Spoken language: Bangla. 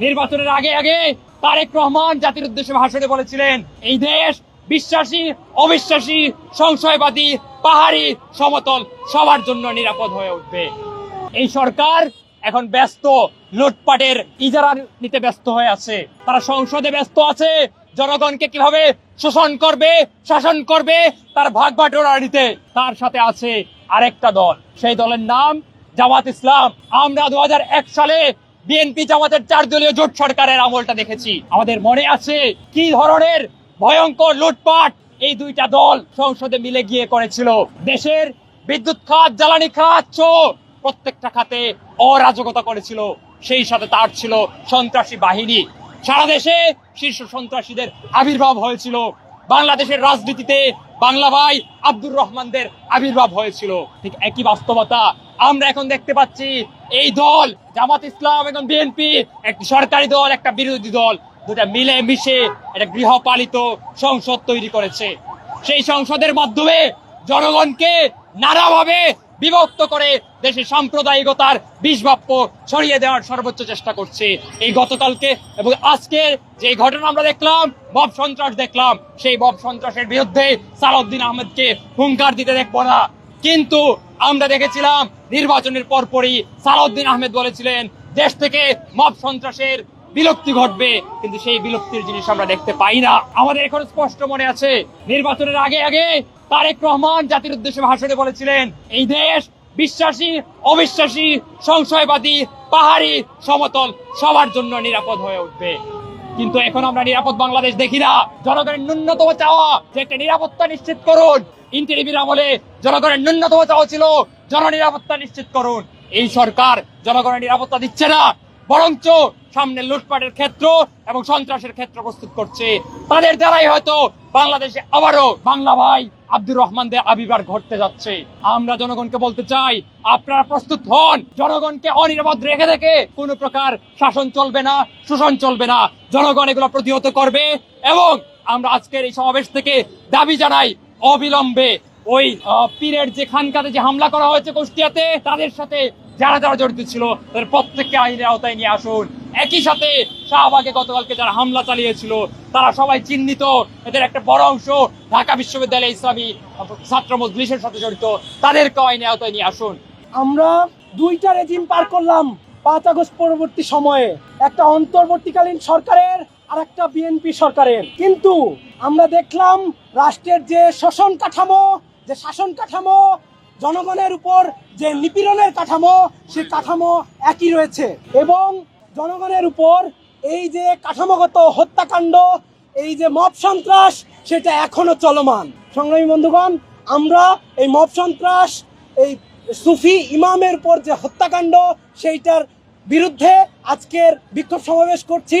নির্বাচনের আগে আগে তারেক রহমান জাতির উদ্দেশ্যে ভাষণে বলেছিলেন, এই দেশ বিশ্বাসী, অবিশ্বাসী, সংশয়বাদী, পাহাড়ি, সমতল সবার জন্য নিরাপদ হয়ে উঠবে। এই সরকার এখন ব্যস্ত লুটপাটের ইজারা নিতে ব্যস্ত হয়ে আছে। তারা সংসদে ব্যস্ত আছে জনগণকে কিভাবে শোষণ করবে, শাসন করবে, তার ভাগ বাটোয়ারা নিতে। তার সাথে আছে আরেকটা দল, সেই দলের নাম জামাত ইসলাম। আমরা 2001 সালে বিএনপি জামাতের 4 দলীয় জোট সরকারের আমলটা দেখেছি। আমাদের মনে আছে কি ধরনের ভয়ঙ্কর লুটপাট এই দুইটা দল সংসদে মিলে গিয়ে করেছিল। দেশের বিদ্যুৎ খাত, জ্বালানি খাত সহ প্রত্যেকটা খাতে অরাজকতা করেছিল। সেই সাথে তার ছিল সন্ত্রাসী বাহিনী। সারা দেশে শীর্ষ সন্ত্রাসীদের আবির্ভাব হয়েছিল। বাংলাদেশের রাজনীতিতে বাংলা ভাই আব্দুর রহমানদের আবির্ভাব হয়েছিল। ঠিক একই বাস্তবতা আমরা এখন দেখতে পাচ্ছি। এই দল জামাত ইসলাম এবং বিএনপি, একটি সরকারি দল, একটা বিরোধী দল, দুটা মিলে মিশে একটা গৃহপালিত সংসদ তৈরি করেছে। সেই সংসদের মাধ্যমে জনগণকে নানাভাবে বিভক্ত করে দেশের সাম্প্রদায়িকতার বিষবাষ্প ছড়িয়ে দেওয়ার সর্বোচ্চ চেষ্টা করছে। এই গতকালকে এবং আজকে যে ঘটনা আমরা দেখলাম, মব সন্ত্রাস দেখলাম, সেই মব সন্ত্রাসের বিরুদ্ধে সালাউদ্দিন আহমেদকে হুঙ্কার দিতে দেখবো না। কিন্তু আমরা দেখেছিলাম নির্বাচনের পরপরই সালাউদ্দিন আহমেদ বলেছিলেন দেশ থেকে মব সন্ত্রাসের বিলুপ্তি ঘটবে, কিন্তু সেই বিলুপ্তির জিনিস আমরা দেখতে পাই না। আমাদের এখন স্পষ্ট মনে আছে নির্বাচনের আগে আগে তারেক রহমান জাতির উদ্দেশ্যে ভাষণে বলেছিলেন, এই দেশ বিশ্বাসী, অবিশ্বাসী, সংশয়বাদী, পাহাড়ি, সমতল সবার জন্য নিরাপদ হয়ে উঠবে। কিন্তু এখন আমরা নিরাপদ বাংলাদেশ দেখি না। জনগণের ন্যূনতম চাওয়া যে একটা নিরাপত্তা নিশ্চিত করুন। ইন্টারিমের আমলে জনগণের ন্যূনতম চাওয়া ছিল জননিরাপত্তা নিশ্চিত করুন। এই সরকার জনগণের নিরাপত্তা দিচ্ছে না, বরঞ্চ সামনে লুটপাটের ক্ষেত্র এবং সন্ত্রাসের ক্ষেত্র প্রস্তুত করছে। তাদের দ্বারাই হয়তো বাংলাদেশে আবারও বাংলা ভাই আব্দুর রহমানদের আবির্ভাব ঘটতে যাচ্ছে। আমরা জনগণকে বলতে চাই, আপনারা প্রস্তুত হন। জনগণকে অনিরাপদ রেখে দেখে কোন প্রকার শাসন চলবে না, শোষণ চলবে না। জনগণ এগুলো প্রতিহত করবে। এবং আমরা আজকের এই সমাবেশ থেকে দাবি জানাই, অবিলম্বে ওই পীরের যে খানকাতে যে হামলা করা হয়েছে কুষ্টিয়াতে, তাদের সাথে যারা যারা জড়িত ছিল তাদের প্রত্যেককে আইনের আওতায় নিয়ে আসুন। একই সাথে শাহবাগে গতকালকে যারা হামলা চালিয়েছিল তারা সবাই চিহ্নিত। এদের একটা বড় অংশ ঢাকা বিশ্ববিদ্যালয় ইসলামী ছাত্র মজলিসের সাথে জড়িত, তাদেরকে আইনের আওতায় নিয়ে আসুন। আমরা দুইটা রেজিম পার করলাম 5 আগস্ট পরবর্তী সময়ে, একটা অন্তর্বর্তীকালীন সরকারের আর একটা বিএনপি সরকারের। কিন্তু আমরা দেখলাম রাষ্ট্রের যে শাসন কাঠামো, জনগণের উপর যে নিপীড়নের কাঠামো, সেই কাঠামো একই রয়েছে। এবং জনগণের উপর এই যে কাঠামোগত হত্যাকাণ্ড, এই যে মব সন্ত্রাস, সেটা এখনো চলমান। সংগ্রামী বন্ধুগণ, আমরা এই মব সন্ত্রাস, এই সুফি ইমামের উপর যে হত্যাকাণ্ড, সেইটার বিরুদ্ধে আজকের বিক্ষোভ সমাবেশ করছি।